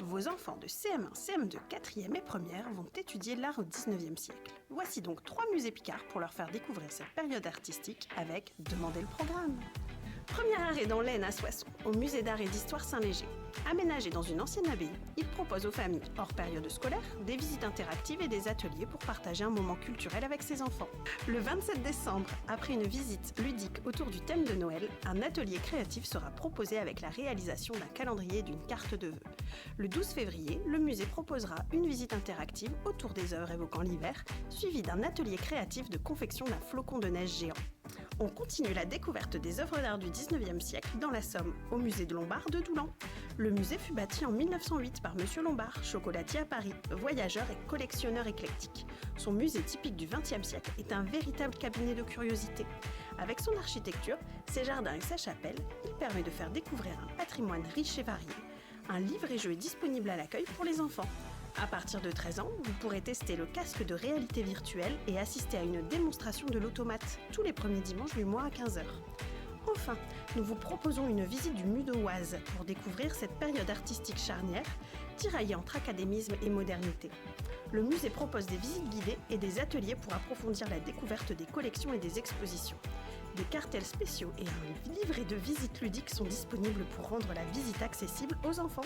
Vos enfants de CM1, CM2, 4e et 1er vont étudier l'art au 19e siècle. Voici donc 3 musées Picard pour leur faire découvrir cette période artistique avec Demandez le programme. Premier arrêt dans l'Aisne à Soissons, au musée d'art et d'histoire Saint-Léger. Aménagé dans une ancienne abbaye, il propose aux familles, hors période scolaire, des visites interactives et des ateliers pour partager un moment culturel avec ses enfants. Le 27 décembre, après une visite ludique autour du thème de Noël, un atelier créatif sera proposé avec la réalisation d'un calendrier et d'une carte de vœux. Le 12 février, le musée proposera une visite interactive autour des œuvres évoquant l'hiver, suivie d'un atelier créatif de confection d'un flocon de neige géant. On continue la découverte des œuvres d'art du 19e siècle dans la Somme, au musée de Lombard de Doulan. Le musée fut bâti en 1908 par Monsieur Lombard, chocolatier à Paris, voyageur et collectionneur éclectique. Son musée typique du XXe siècle est un véritable cabinet de curiosités. Avec son architecture, ses jardins et sa chapelle, il permet de faire découvrir un patrimoine riche et varié. Un livre et jeu est disponible à l'accueil pour les enfants. À partir de 13 ans, vous pourrez tester le casque de réalité virtuelle et assister à une démonstration de l'automate tous les premiers dimanches du mois à 15h. Enfin, nous vous proposons une visite du Mudoise pour découvrir cette période artistique charnière, tiraillée entre académisme et modernité. Le musée propose des visites guidées et des ateliers pour approfondir la découverte des collections et des expositions. Des cartels spéciaux et un livret de visites ludiques sont disponibles pour rendre la visite accessible aux enfants.